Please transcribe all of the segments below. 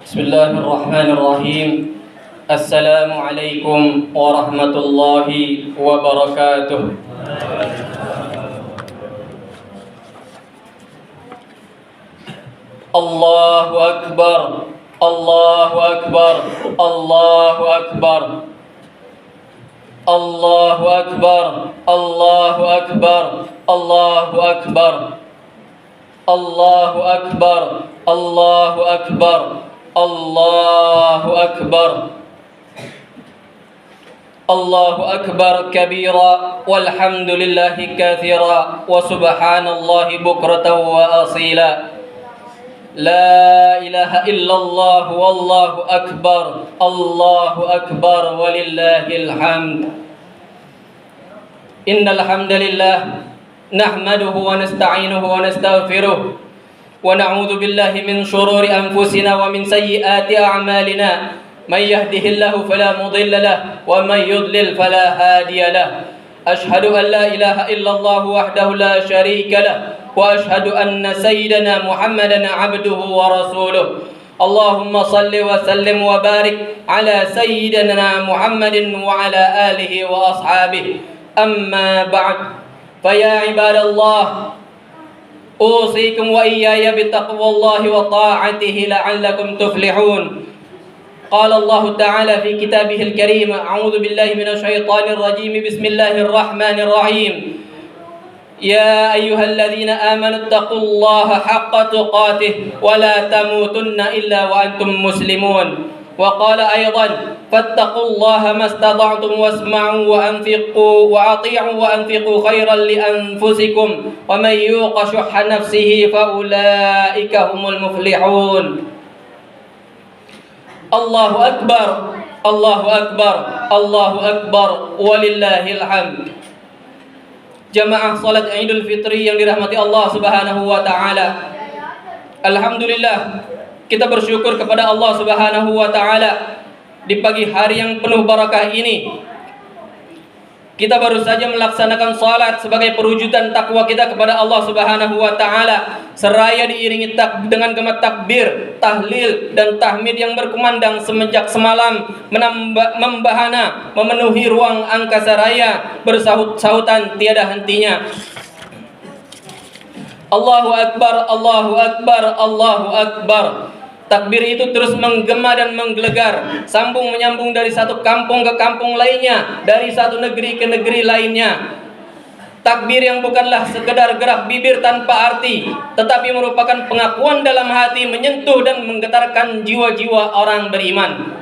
الله الرحمن الرحيم. السلام عليكم ورحمة الله وبركاته. الله أكبر الله أكبر الله أكبر الله أكبر الله أكبر الله أكبر الله أكبر الله أكبر الله أكبر الله أكبر كبيرا والحمد لله كثيرا وسبحان الله بكرة وأصيلا. لا إله إلا الله والله أكبر الله أكبر ولله الحمد. إن الحمد لله نحمده ونستعينه ونستغفره ونعوذ بالله من شرور أنفسنا ومن سيئات أعمالنا. من يهده الله فلا مضل له ومن يضلل فلا هادي له. أشهد أن لا إله إلا الله وحده لا شريك له وأشهد أن سيدنا محمدا عبده ورسوله. اللهم صل وسلم وبارك على سيدنا محمد وعلى آله وأصحابه. أما بعد فيا عباد الله أوصيكم وإياي بتقوى الله وطاعته لعلكم تفلحون. قال الله تعالى في كتابه الكريم: أعوذ بالله من الشيطان الرجيم، بسم الله الرحمن الرحيم. يا أيها الذين آمنوا اتقوا الله حق تقاته ولا تموتن إلا وأنتم مسلمون. وقال أيضا: فاتقوا الله ما استطعتم واسمعوا وأنفقوا وأطيعوا وأنفقوا خيرا لأنفسكم ومن يوق شح نفسه فأولئك هم المفلحون. الله أكبر الله أكبر الله أكبر ولله الحمد. Jamaah salat Idul Fitri yang dirahmati Allah Subhanahu wa taala. Alhamdulillah, kita bersyukur kepada Allah Subhanahu wa taala di pagi hari yang penuh barakah ini. Kita baru saja melaksanakan salat sebagai perwujudan takwa kita kepada Allah Subhanahu wa taala, seraya diiringi dengan gema takbir, tahlil dan tahmid yang berkumandang semenjak semalam membahana memenuhi ruang angkasa raya bersahut-sahutan tiada hentinya. Allahu Akbar, Allahu Akbar, Allahu Akbar. Takbir itu terus menggema dan menggelegar, sambung menyambung dari satu kampung ke kampung lainnya, dari satu negeri ke negeri lainnya. Takbir yang bukanlah sekedar gerak bibir tanpa arti, tetapi merupakan pengakuan dalam hati, menyentuh dan menggetarkan jiwa-jiwa orang beriman.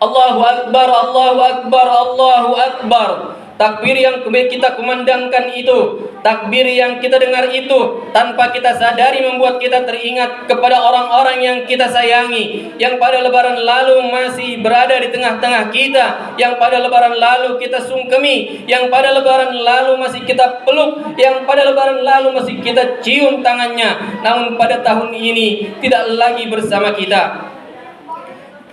Allahu Akbar, Allahu Akbar, Allahu Akbar. Takbir yang kita kumandangkan itu, takbir yang kita dengar itu, tanpa kita sadari membuat kita teringat kepada orang-orang yang kita sayangi, yang pada lebaran lalu masih berada di tengah-tengah kita, yang pada lebaran lalu kita sungkemi, yang pada lebaran lalu masih kita peluk, yang pada lebaran lalu masih kita cium tangannya, namun pada tahun ini tidak lagi bersama kita.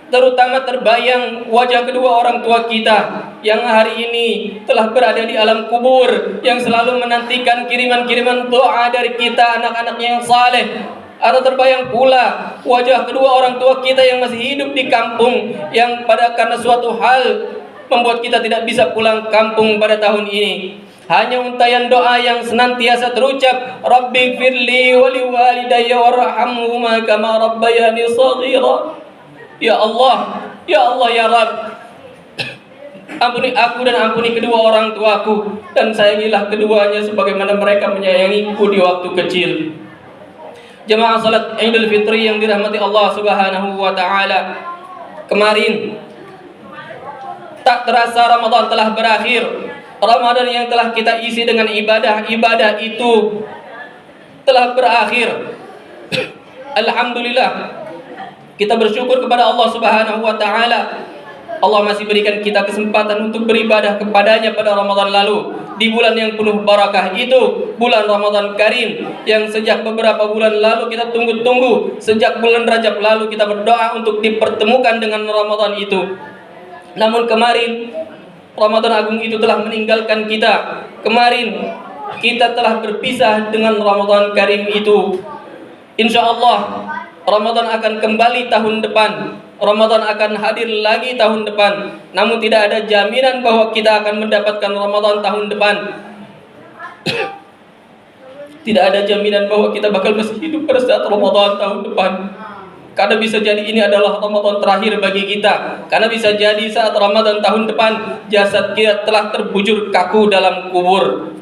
Terutama terbayang wajah kedua orang tua kita yang hari ini telah berada di alam kubur, yang selalu menantikan kiriman-kiriman doa dari kita, anak-anaknya yang saleh. Atau terbayang pula wajah kedua orang tua kita yang masih hidup di kampung, yang karena suatu hal membuat kita tidak bisa pulang kampung pada tahun ini. Hanya untayan doa yang senantiasa terucap, Rabbighfirli wa liwalidayya warhamhuma kama rabbayani shaghira. Ya Allah, ya Allah, ya Rabb, ampuni aku dan ampuni kedua orang tuaku, dan sayangilah keduanya sebagaimana mereka menyayangiku di waktu kecil. Jemaah salat Idul Fitri yang dirahmati Allah Subhanahu wa taala, kemarin tak terasa Ramadan telah berakhir. Ramadan yang telah kita isi dengan ibadah-ibadah itu telah berakhir. Alhamdulillah, kita bersyukur kepada Allah Subhanahu wa taala. Allah masih berikan kita kesempatan untuk beribadah kepadanya pada Ramadan lalu, di bulan yang penuh barakah itu, bulan Ramadan Karim, yang sejak beberapa bulan lalu kita tunggu-tunggu. Sejak bulan Rajab lalu kita berdoa untuk dipertemukan dengan Ramadan itu. Namun kemarin Ramadan Agung itu telah meninggalkan kita. Kemarin kita telah berpisah dengan Ramadan Karim itu. Insya Allah Ramadan akan kembali tahun depan. Ramadan akan hadir lagi tahun depan. Namun tidak ada jaminan bahwa kita akan mendapatkan Ramadan tahun depan. Tidak ada jaminan bahwa kita bakal masih hidup pada saat Ramadan tahun depan. Karena bisa jadi ini adalah Ramadan terakhir bagi kita. Karena bisa jadi saat Ramadan tahun depan jasad kita telah terbujur kaku dalam kubur.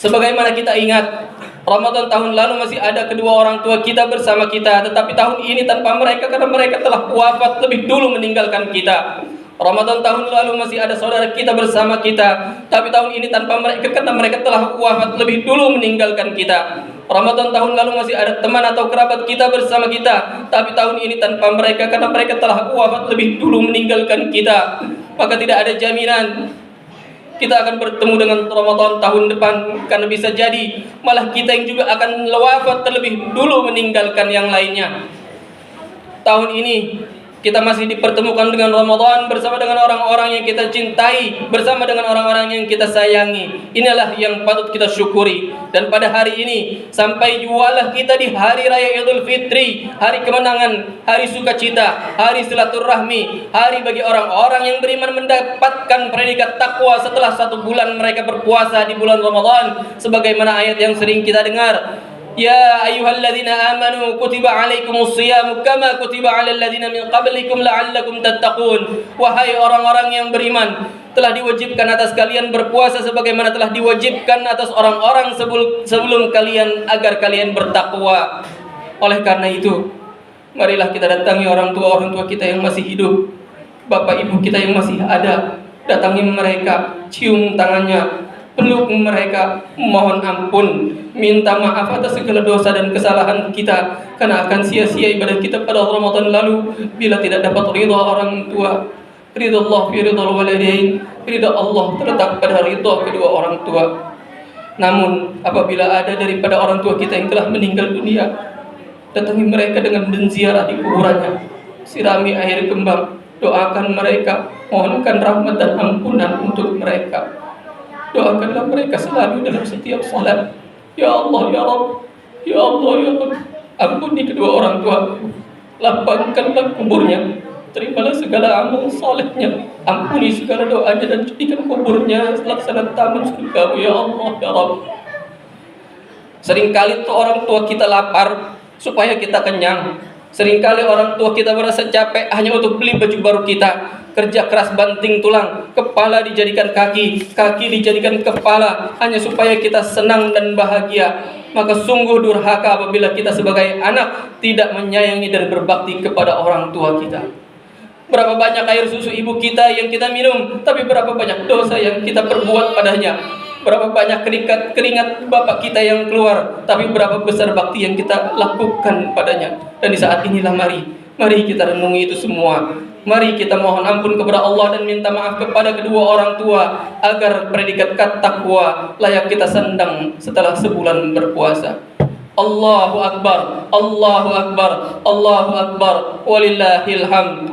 Sebagaimana kita ingat, Ramadan tahun lalu masih ada kedua orang tua kita bersama kita, tetapi tahun ini tanpa mereka karena mereka telah wafat lebih dulu meninggalkan kita. Ramadan tahun lalu masih ada saudara kita bersama kita, tapi tahun ini tanpa mereka karena mereka telah wafat lebih dulu meninggalkan kita. Ramadan tahun lalu masih ada teman atau kerabat kita bersama kita, tapi tahun ini tanpa mereka karena mereka telah wafat lebih dulu meninggalkan kita. Maka tidak ada jaminan kita akan bertemu dengan Ramadan tahun depan, karena bisa jadi malah kita yang juga akan wafat terlebih dulu meninggalkan yang lainnya. Tahun ini kita masih dipertemukan dengan Ramadan bersama dengan orang-orang yang kita cintai, bersama dengan orang-orang yang kita sayangi. Inilah yang patut kita syukuri. Dan pada hari ini sampai jualah kita di hari raya Idul Fitri, hari kemenangan, hari sukacita, hari silaturahmi, hari bagi orang-orang yang beriman mendapatkan predikat takwa setelah 1 bulan mereka berpuasa di bulan Ramadan, sebagaimana ayat yang sering kita dengar. Ya ayyuhalladzina amanu kutiba alaikumus shiyam kama kutiba alal ladzina min qablikum la'allakum tattaqun. Wahai orang-orang yang beriman, telah diwajibkan atas kalian berpuasa sebagaimana telah diwajibkan atas orang-orang sebelum kalian agar kalian bertakwa. Oleh karena itu, marilah kita datangi orang tua kita yang masih hidup, bapak ibu kita yang masih ada. Datangi mereka, cium tangannya, peluk mereka, mohon ampun, minta maaf atas segala dosa dan kesalahan kita, karena akan sia-sia ibadah kita pada Ramadan lalu bila tidak dapat ridha orang tua. Ridha Allah fi ridha walidain, ridha Allah terletak pada ridha kedua orang tua. Namun apabila ada daripada orang tua kita yang telah meninggal dunia, datangi mereka dengan menziarah di kuburannya, sirami air kembang, doakan mereka, mohonkan rahmat dan ampunan untuk mereka. Doakanlah mereka selalu dalam setiap salat. Ya Allah, ya Rabb, ya Allah, ya Rabb, ampuni kedua orang tua, lapangkanlah kuburnya, terimalah segala amal salehnya, ampuni segala doanya dan jadikan kuburnya laksana taman surgamu, ya Allah, ya Rabb. Seringkali tuh orang tua kita lapar supaya kita kenyang. Seringkali orang tua kita merasa capek hanya untuk beli baju baru kita. Kerja keras banting tulang, kepala dijadikan kaki, kaki dijadikan kepala, hanya supaya kita senang dan bahagia. Maka sungguh durhaka apabila kita sebagai anak tidak menyayangi dan berbakti kepada orang tua kita. Berapa banyak air susu ibu kita yang kita minum, tapi berapa banyak dosa yang kita perbuat padanya. Berapa banyak keringat bapak kita yang keluar, tapi berapa besar bakti yang kita lakukan padanya. Dan di saat inilah mari kita renungi itu semua. Mari kita mohon ampun kepada Allah dan minta maaf kepada kedua orang tua, agar predikat takwa layak kita sandang setelah sebulan berpuasa. Allahu Akbar, Allahu Akbar, Allahu Akbar, walillahil hamd.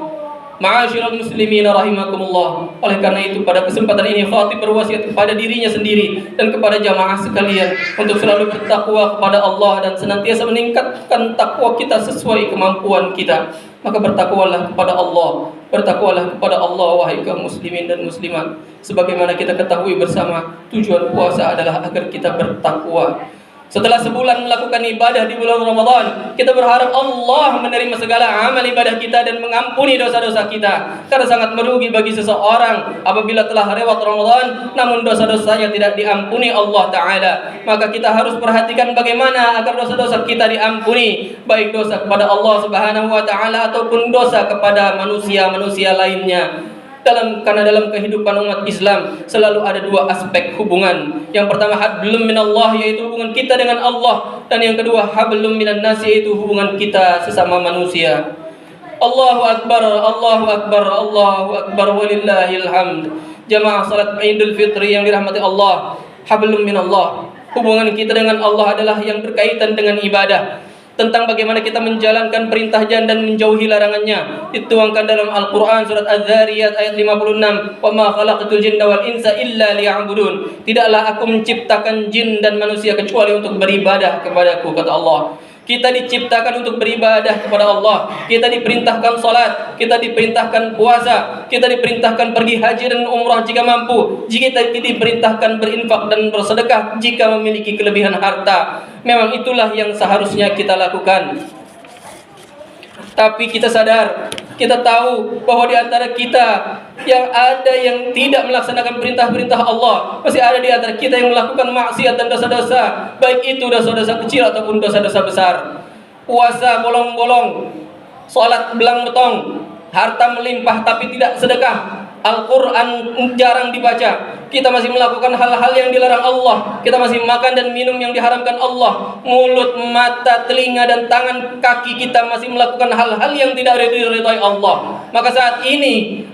Ma'asyiral muslimin rahimakumullah. Oleh karena itu pada kesempatan ini khatib berwasiat kepada dirinya sendiri dan kepada jamaah sekalian untuk selalu bertakwa kepada Allah dan senantiasa meningkatkan takwa kita sesuai kemampuan kita. Maka bertakwalah kepada Allah, bertakwalah kepada Allah wahai kaum muslimin dan muslimat. Sebagaimana kita ketahui bersama, tujuan puasa adalah agar kita bertakwa. Setelah sebulan melakukan ibadah di bulan Ramadan, kita berharap Allah menerima segala amal ibadah kita dan mengampuni dosa-dosa kita. Karena sangat merugi bagi seseorang apabila telah lewat Ramadan namun dosa-dosanya tidak diampuni Allah Ta'ala. Maka kita harus perhatikan bagaimana agar dosa-dosa kita diampuni, baik dosa kepada Allah Subhanahu wa Ta'ala ataupun dosa kepada manusia-manusia lainnya. Karena dalam kehidupan umat Islam selalu ada dua aspek hubungan. Yang pertama hablum minallah, yaitu hubungan kita dengan Allah, dan yang kedua hablum minan nas, yaitu hubungan kita sesama manusia. Allahu Akbar, Allahu Akbar, Allahu Akbar, walillahil hamd. Jamaah salat Idul Fitri yang dirahmati Allah, hablum minallah, hubungan kita dengan Allah adalah yang berkaitan dengan ibadah, tentang bagaimana kita menjalankan perintah dan menjauhi larangannya, dituangkan dalam Al-Quran surat Az-Zariyat ayat 56. Wa ma khalaqatul jinna wal insa illa liya'budun. Tidaklah aku menciptakan jin dan manusia kecuali untuk beribadah kepadaku, kata Allah. Kita diciptakan untuk beribadah kepada Allah. Kita diperintahkan salat, kita diperintahkan puasa, kita diperintahkan pergi haji dan umrah jika mampu. Kita diperintahkan berinfak dan bersedekah jika memiliki kelebihan harta. Memang itulah yang seharusnya kita lakukan. Tapi kita sadar, kita tahu bahwa di antara kita yang ada yang tidak melaksanakan perintah-perintah Allah. Masih ada di antara kita yang melakukan maksiat dan dosa-dosa, baik itu dosa-dosa kecil ataupun dosa-dosa besar. Puasa bolong-bolong, salat belang betong, harta melimpah tapi tidak sedekah, Al-Quran jarang dibaca. Kita masih melakukan hal-hal yang dilarang Allah. Kita masih makan dan minum yang diharamkan Allah. Mulut, mata, telinga, dan tangan, kaki kita masih melakukan hal-hal yang tidak diridhai Allah. Maka saat ini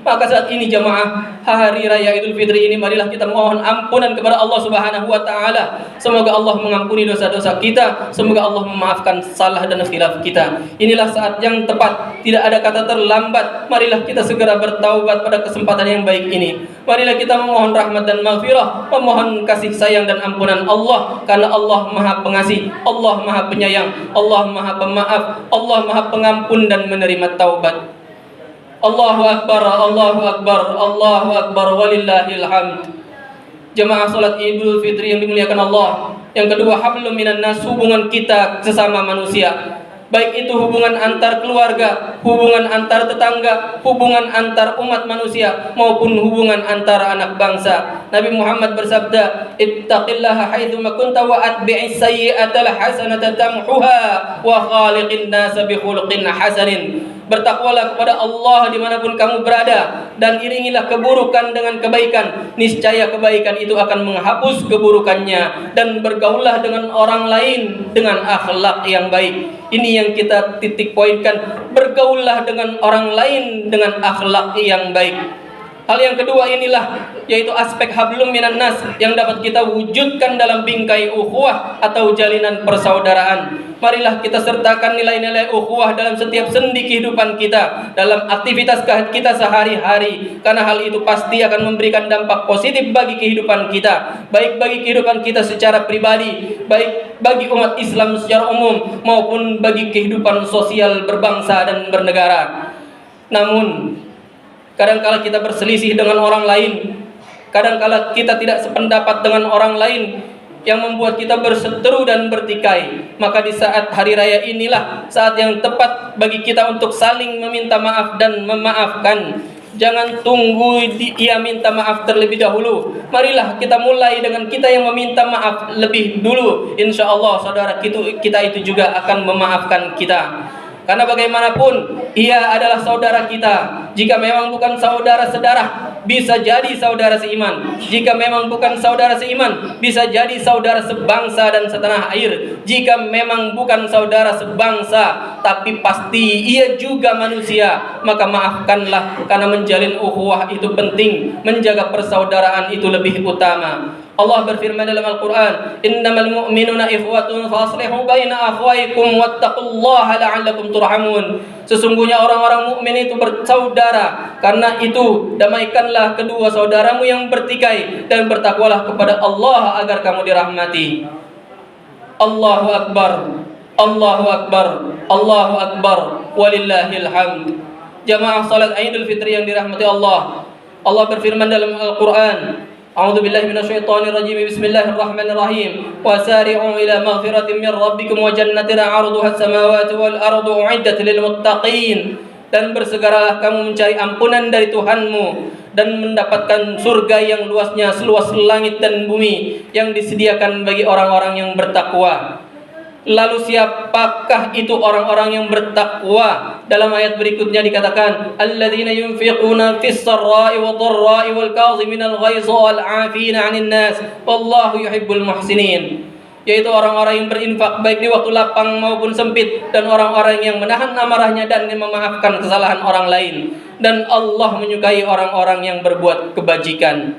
jamaah, hari raya Idul Fitri ini, marilah kita mohon ampunan kepada Allah Subhanahu wa taala. Semoga Allah mengampuni dosa-dosa kita. Semoga Allah memaafkan salah dan khilaf kita. Inilah saat yang tepat. Tidak ada kata terlambat. Marilah kita segera bertaubat pada kesempatan yang baik ini. Marilah kita memohon rahmat dan maghfirah, memohon kasih sayang dan ampunan Allah, karena Allah Maha Pengasih, Allah Maha Penyayang, Allah Maha Pemaaf, Allah Maha Pengampun dan menerima taubat. Allahu Akbar, Allahu Akbar, Allahu Akbar, walillahil hamd. Jemaah salat Idul Fitri yang dimuliakan Allah. Yang kedua, hablum minan nas, hubungan kita sesama manusia. Baik itu hubungan antar keluarga, hubungan antar tetangga, hubungan antar umat manusia, maupun hubungan antar anak bangsa. Nabi Muhammad bersabda, "Ittaqillaha haitsu ma kunta wa atbi'is sayyi'atal hasanata tamhuha wa khaliqin nas bi khuluqin hasanin." Bertakwalah kepada Allah dimanapun kamu berada, dan iringilah keburukan dengan kebaikan. Niscaya kebaikan itu akan menghapus keburukannya. Dan bergaullah dengan orang lain dengan akhlak yang baik. Ini yang kita titik poinkan. Bergaullah dengan orang lain dengan akhlak yang baik. Hal yang kedua inilah, yaitu aspek hablum minan nas yang dapat kita wujudkan dalam bingkai ukhuwah atau jalinan persaudaraan. Marilah kita sertakan nilai-nilai ukhuwah dalam setiap sendi kehidupan kita, dalam aktivitas kita sehari-hari, karena hal itu pasti akan memberikan dampak positif bagi kehidupan kita, baik bagi kehidupan kita secara pribadi, baik bagi umat Islam secara umum, maupun bagi kehidupan sosial berbangsa dan bernegara. Namun kadangkala kita berselisih dengan orang lain, kadangkala kita tidak sependapat dengan orang lain yang membuat kita berseteru dan bertikai. Maka di saat hari raya inilah saat yang tepat bagi kita untuk saling meminta maaf dan memaafkan. Jangan tunggu ia minta maaf terlebih dahulu. Marilah kita mulai dengan kita yang meminta maaf lebih dulu. Insya Allah saudara kita itu juga akan memaafkan kita. Karena bagaimanapun ia adalah saudara kita. Jika memang bukan saudara sedarah, bisa jadi saudara seiman. Jika memang bukan saudara seiman, bisa jadi saudara sebangsa dan setanah air. Jika memang bukan saudara sebangsa, tapi pasti ia juga manusia, maka maafkanlah, karena menjalin ukhuwah itu penting, menjaga persaudaraan itu lebih utama. Allah berfirman dalam Al-Quran, "Innamal mu'minuna ikhwatun faslihu baina akhwaikum wattaqullaha la'allakum turhamun." Sesungguhnya orang-orang mukmin itu bersaudara. Karena itu damaikanlah kedua saudaramu yang bertikai, dan bertakwalah kepada Allah agar kamu dirahmati. Allahu Akbar, Allahu Akbar, Allahu Akbar, walillahil hamd. Jamaah salat Idul Fitri yang dirahmati Allah. Allah berfirman dalam Al-Quran, "A'udzu billahi minasyaitonir rajim. Bismillahirrahmanirrahim. Wasari'u ila maghfiratin min rabbikum wa jannatin 'arduha as-samawati wal ardu u'iddat lil muttaqin." Dan bersegeralah kamu mencari ampunan dari Tuhanmu, dan mendapatkan surga yang luasnya seluas langit dan bumi, yang disediakan bagi orang-orang yang bertakwa. Lalu siapakah itu orang-orang yang bertakwa? Dalam ayat berikutnya dikatakan, "Alladzina yunfiquna fis sarra'i wad dharra'i wal kaziminal ghaidha wal 'afina 'anil nas, wallahu yuhibbul muhsinin." Yaitu orang-orang yang berinfak baik di waktu lapang maupun sempit, dan orang-orang yang menahan amarahnya dan memaafkan kesalahan orang lain. Dan Allah menyukai orang-orang yang berbuat kebajikan.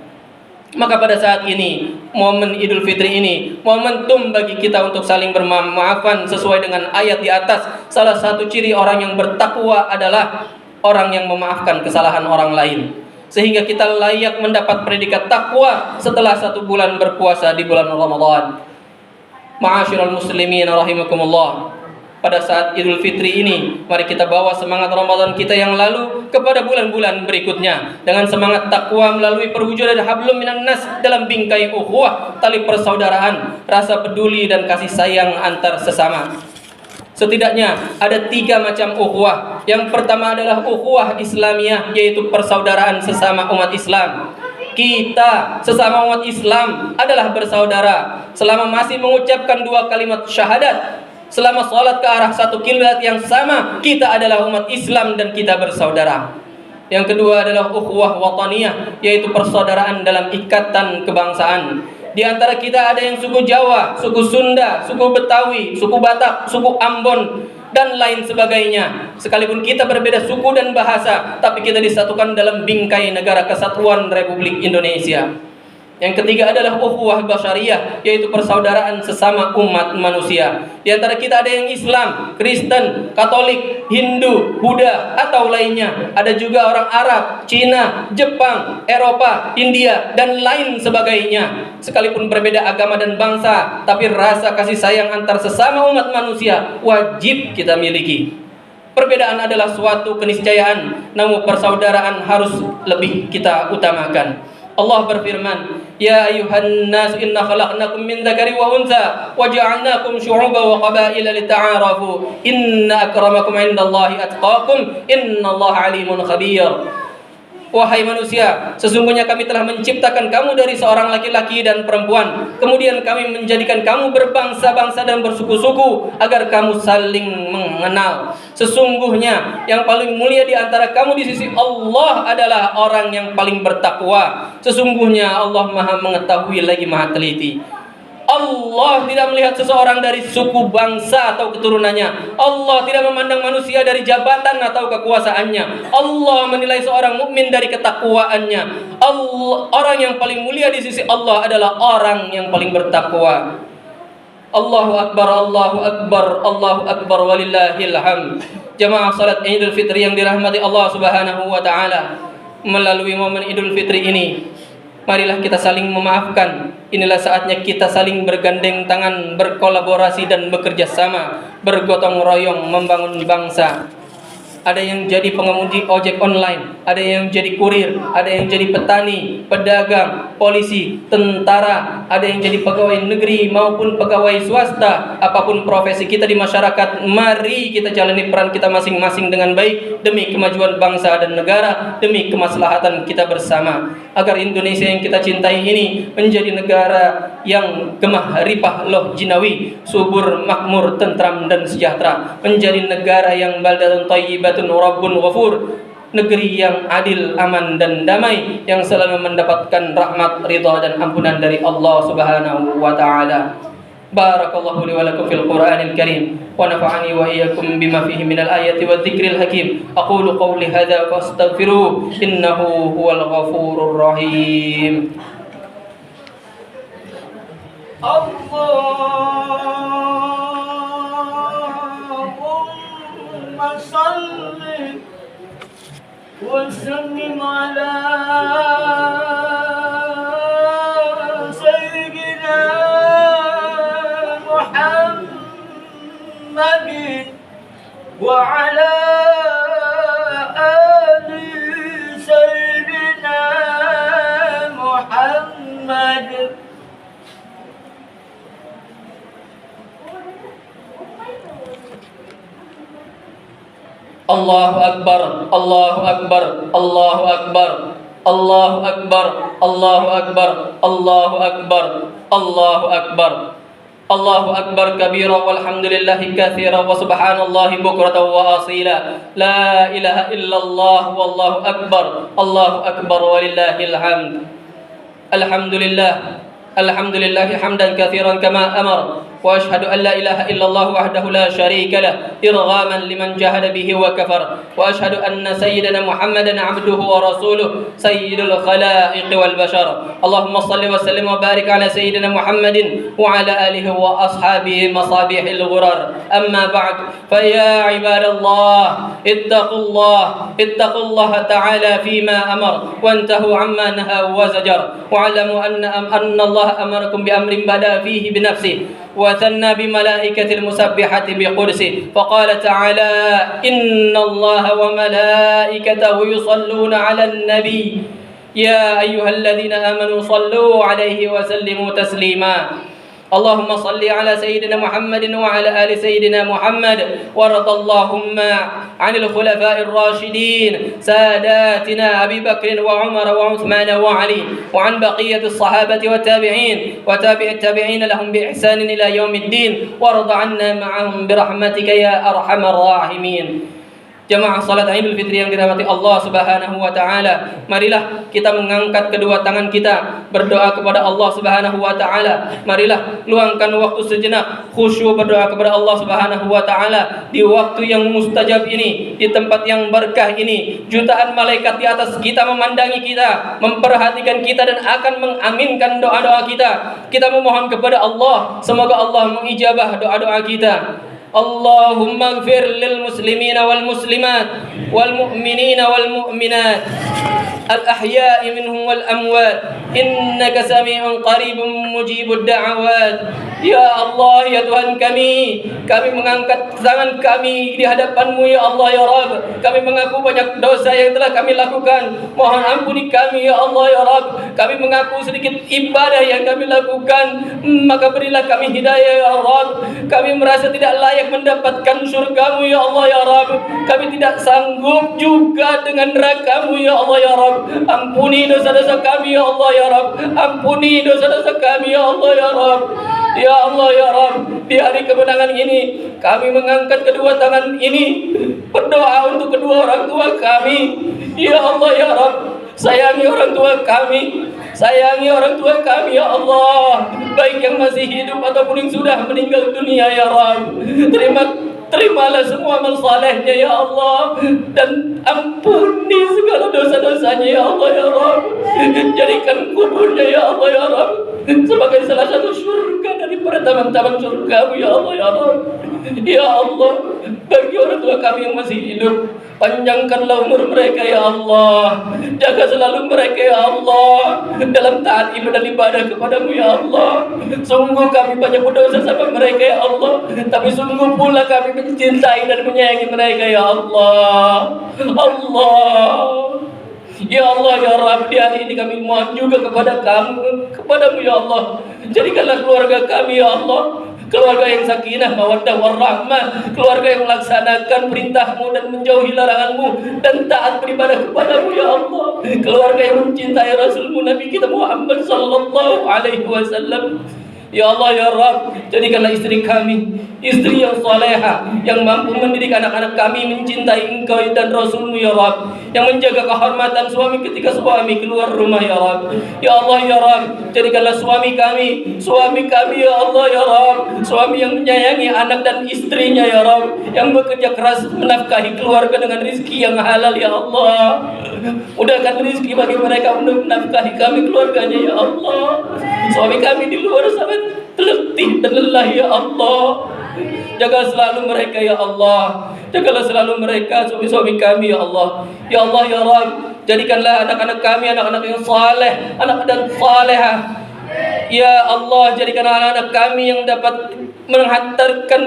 Maka pada saat ini, momen Idul Fitri ini, momentum bagi kita untuk saling bermaafan sesuai dengan ayat di atas. Salah satu ciri orang yang bertakwa adalah orang yang memaafkan kesalahan orang lain. Sehingga kita layak mendapat predikat takwa setelah 1 bulan berpuasa di bulan Ramadan. Ma'asyiral muslimin rahimakumullah. pada saat Idul Fitri ini. Mari kita bawa semangat Ramadan kita yang lalu kepada bulan-bulan berikutnya dengan semangat takwa melalui perwujudan hablum minan nas dalam bingkai ukhuwah, tali persaudaraan, rasa peduli dan kasih sayang antar sesama. Setidaknya ada 3 macam ukhuwah. Yang pertama adalah ukhuwah Islamiyah, yaitu persaudaraan sesama umat Islam. Kita sesama umat Islam adalah bersaudara selama masih mengucapkan 2 kalimat syahadat. Selama sholat ke arah satu kiblat yang sama, kita adalah umat Islam dan kita bersaudara. Yang kedua adalah ukhuwah wataniyah, yaitu persaudaraan dalam ikatan kebangsaan. Di antara kita ada yang suku Jawa, suku Sunda, suku Betawi, suku Batak, suku Ambon, dan lain sebagainya. Sekalipun kita berbeda suku dan bahasa, tapi kita disatukan dalam bingkai negara kesatuan Republik Indonesia. Yang ketiga adalah ukhuwah basyariyah, yaitu persaudaraan sesama umat manusia. Di antara kita ada yang Islam, Kristen, Katolik, Hindu, Buddha, atau lainnya. Ada juga orang Arab, Cina, Jepang, Eropa, India, dan lain sebagainya. Sekalipun berbeda agama dan bangsa, tapi rasa kasih sayang antar sesama umat manusia wajib kita miliki. Perbedaan adalah suatu keniscayaan, namun persaudaraan harus lebih kita utamakan. Allah berfirman, "Ya ayuhan nas inna khalaqnakum min dzakari wa untha wa ja'alnakum syu'uban wa qabaila lita'arafu inna akramakum 'indallahi atqakum innallaha 'alimun khabir." Wahai manusia, sesungguhnya kami telah menciptakan kamu dari seorang laki-laki dan perempuan. Kemudian kami menjadikan kamu berbangsa-bangsa dan bersuku-suku agar kamu saling mengenal. Sesungguhnya yang paling mulia di antara kamu di sisi Allah adalah orang yang paling bertakwa. Sesungguhnya Allah Maha mengetahui lagi Maha teliti. Allah tidak melihat seseorang dari suku, bangsa atau keturunannya. Allah tidak memandang manusia dari jabatan atau kekuasaannya. Allah menilai seorang mukmin dari ketakwaannya. Orang yang paling mulia di sisi Allah adalah orang yang paling bertakwa. Allahu Akbar, Allahu Akbar, Allahu Akbar, walillahil hamd. Jamaah salat Idul Fitri yang dirahmati Allah Subhanahu wa taala. Melalui momen Idul Fitri ini, marilah kita saling memaafkan. Inilah saatnya kita saling bergandeng tangan, berkolaborasi dan bekerja sama, bergotong royong membangun bangsa. Ada yang jadi pengemudi ojek online, ada yang jadi kurir, ada yang jadi petani, pedagang, polisi, tentara, ada yang jadi pegawai negeri maupun pegawai swasta. Apapun profesi kita di masyarakat, mari kita jalani peran kita masing-masing dengan baik demi kemajuan bangsa dan negara, demi kemaslahatan kita bersama, agar Indonesia yang kita cintai ini menjadi negara yang gemah ripah loh jinawi, subur, makmur, tentram dan sejahtera, menjadi negara yang baldatun thayyibatun Rabbun ghafur, negeri yang adil, aman dan damai, yang selalu mendapatkan rahmat, ridha dan ampunan dari Allah Subhanahu wa taala. Barakallahu li wa lakum fil Qur'anil Karim wa nafa'ani wa iyyakum bima fihi minal ayati wadh-dhikril hakim. Aqulu qawli hadza fastaghfiruhu innahu huwal ghafurur rahim. Allahumma salli wa sallim ala sayyidina Muhammadin wa ala ali sayyidina Muhammad. Allahu Akbar, Allahu Akbar, Allahu Akbar, Allahu Akbar, Allahu Akbar, Allahu Akbar, Allahu Akbar. Allahu Akbar kabira walhamdulillahi katsira wa subhanallahi bukratan wa asila. La ilaha illallah wallahu akbar. Allahu akbar walillahil hamd. Alhamdulillah. Alhamdulillahi hamdan katsiran kama amara. وأشهد أن لا إله إلا الله وحده لا شريك له إرغاما لمن جهد به وكفر وأشهد أن سيدنا محمدا عبده ورسوله سيد الخلائق والبشر اللهم صل وسلم وبارك على سيدنا محمد وعلى آله وأصحابه مصابيح الغرر أما بعد فيا عباد الله اتقوا الله تعالى فيما أمر وانتهوا عما نهى وزجر واعلموا أن الله أمركم بأمر بدأ فيه بنفسه وثنى بملائكة المسبحة بقدسه فقال تعالى إن الله وملائكته يصلون على النبي يا أيها الذين آمنوا صلوا عليه وسلموا تسليما اللهم صل على سيدنا محمد وعلى آل سيدنا محمد وارض اللهم عن الخلفاء الراشدين ساداتنا أبي بكر وعمر وعثمان وعلي وعن بقية الصحابة والتابعين وتابع التابعين لهم بإحسان إلى يوم الدين وارض عنا معهم برحمتك يا أرحم الراحمين. Jamaah salat Idul Fitri yang dirahmati Allah Subhanahu wa taala, marilah kita mengangkat kedua tangan kita berdoa kepada Allah Subhanahu wa taala. Marilah luangkan waktu sejenak khusyuk berdoa kepada Allah Subhanahu wa taala di waktu yang mustajab ini, di tempat yang berkah ini. Jutaan malaikat di atas kita memandangi kita, memperhatikan kita dan akan mengaminkan doa-doa kita. Kita memohon kepada Allah, semoga Allah mengijabah doa-doa kita. Allahumma ighfir lil muslimina wal muslimat wal mu'minina wal mu'minat al ahya'i minhum wal amwat innaka sami'un qaribun mujibud da'awat. Ya Allah, ya Tuhan kami mengangkat tangan kami di hadapan-Mu ya Allah ya Rabb. Kami mengaku banyak dosa yang telah kami lakukan, mohon ampuni kami ya Allah ya Rabb. Kami mengaku sedikit ibadah yang kami lakukan, maka berilah kami hidayah ya Rabb. Kami merasa tidak layak mendapatkan surga-Mu ya Allah ya Rabb. Kami tidak sanggup juga dengan neraka-Mu ya Allah ya Rabb. Ampuni dosa-dosa kami ya Allah ya Rabb. Ampuni dosa-dosa kami ya Allah ya Rabb. Ya Allah ya Rabb, di hari kemenangan ini kami mengangkat kedua tangan ini berdoa untuk kedua orang tua kami. Ya Allah ya Rabb, sayangi orang tua kami, sayangi orang tua kami ya Allah, baik yang masih hidup ataupun yang sudah meninggal dunia ya Rabb. Terimalah semua amal salehnya ya Allah, dan ampuni segala dosa-dosanya ya Allah ya Rabb. Jadikan kuburnya ya Allah ya Rabb sebagai salah satu surga dari para taman-taman surga-Mu ya Allah ya Rabb. Ya Allah, bagi orang tua kami yang masih hidup, panjangkanlah umur mereka ya Allah. Jaga selalu mereka ya Allah dalam taat ibadah kepada-Mu ya Allah. Sungguh kami banyak berdosa sama mereka ya Allah, tapi sungguh pula kami mencintai dan menyayangi mereka ya Allah. Ya Allah ya Rabb, di hari ini kami mohon juga kepadamu ya Allah. Jadikanlah keluarga kami ya Allah keluarga yang sakinah, mawaddah, warahmah, keluarga yang melaksanakan perintah-Mu dan menjauhi larangan-Mu dan taat beribadah kepada-Mu ya Allah. Keluarga yang mencintai Rasul-Mu Nabi kita Muhammad sallallahu alaihi wasallam. Ya Allah ya Rabb, jadikanlah istri kami istri yang salehah, yang mampu mendidik anak-anak kami mencintai Engkau dan Rasul-Mu ya Rabb, yang menjaga kehormatan suami ketika suami keluar rumah ya Rabb. Ya Allah ya Rabb, jadikanlah suami kami ya Allah ya Rabb, suami yang menyayangi anak dan istrinya ya Rabb, yang bekerja keras menafkahi keluarga dengan rizki yang halal ya Allah. Mudahkan rizki bagi mereka untuk menafkahi kami keluarganya ya Allah. Suami kami di luar sangat letih dan lelah ya Allah. Jaga selalu mereka ya Allah. Jagalah selalu mereka, suami-suami kami ya Allah. Ya Allah ya Rabb, jadikanlah anak-anak kami anak-anak yang saleh, anak dan salehah. Ya Allah, jadikanlah anak-anak kami yang dapat menghantarkan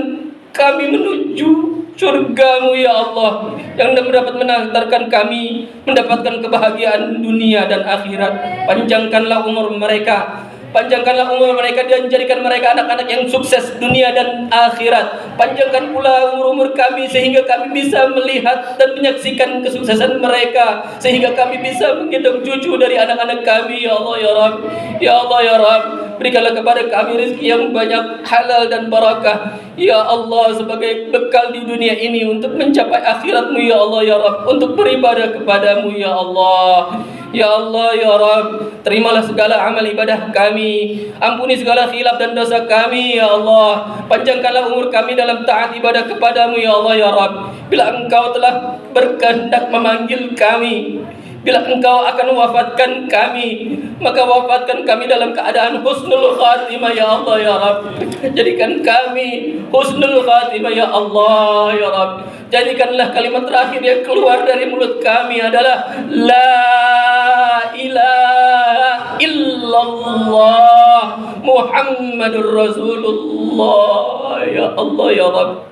kami menuju surga-Mu ya Allah, yang dapat mengantarkan kami mendapatkan kebahagiaan dunia dan akhirat. Panjangkanlah umur mereka, panjangkanlah umur mereka dan jadikan mereka anak-anak yang sukses dunia dan akhirat. Panjangkan pula umur kami sehingga kami bisa melihat dan menyaksikan kesuksesan mereka, sehingga kami bisa menggendong cucu dari anak-anak kami ya Allah ya Rabb. Ya Allah ya Rabb, berikanlah kepada kami rezeki yang banyak, halal dan barakah ya Allah, sebagai bekal di dunia ini untuk mencapai akhirat-Mu ya Allah ya Rabb, untuk beribadah kepada-Mu ya Allah. Ya Allah ya Rabb, terimalah segala amal ibadah kami, ampuni segala khilaf dan dosa kami ya Allah. Panjangkanlah umur kami dalam taat ibadah kepada-Mu ya Allah ya Rabb. Bila Engkau telah berkehendak memanggil kami, Bila Engkau akan wafatkan kami, maka wafatkan kami dalam keadaan husnul khatimah ya Allah ya Rabb. Jadikan kami husnul khatimah ya Allah ya Rabb. Jadikanlah kalimat terakhir yang keluar dari mulut kami adalah La ilaha illallah Muhammadur Rasulullah ya Allah ya Rabb.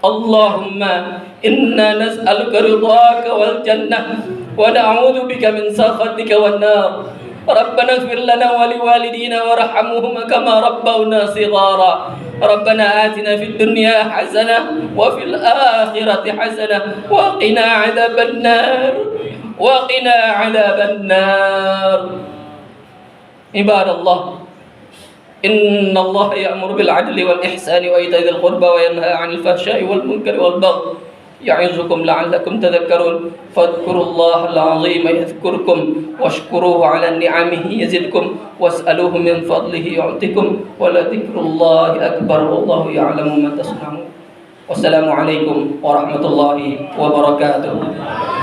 Allahumma inna nas'aluka ridhaka wal jannah wa na'udzu bika min sakhatika wan nar. Rabbana ighfir lana wa liwalidina warhamhuma kama rabbawna shighara. Rabbana atina fid dunya hasanah wa fil akhirati hasanah wa qina 'adzaban nar. Wa qina 'adzaban nar. Ibadallah, Inna Allah ya'muru bil 'adli wal ihsani wa ita'i dzil qurba wa yanha 'anil fahsya'i wal munkari wal baghi ya'izukum la'allakum tadhakkarun. Fadhkurullahal 'azima yadhkurkum washkuruhu 'ala ni'amihi yazidkum was'aluhu min fadlihi yu'tikum wa la dzikrullahi akbar wallahu ya'lamu ma tasna'un. Wassalamu alaikum warahmatullahi wabarakatuh.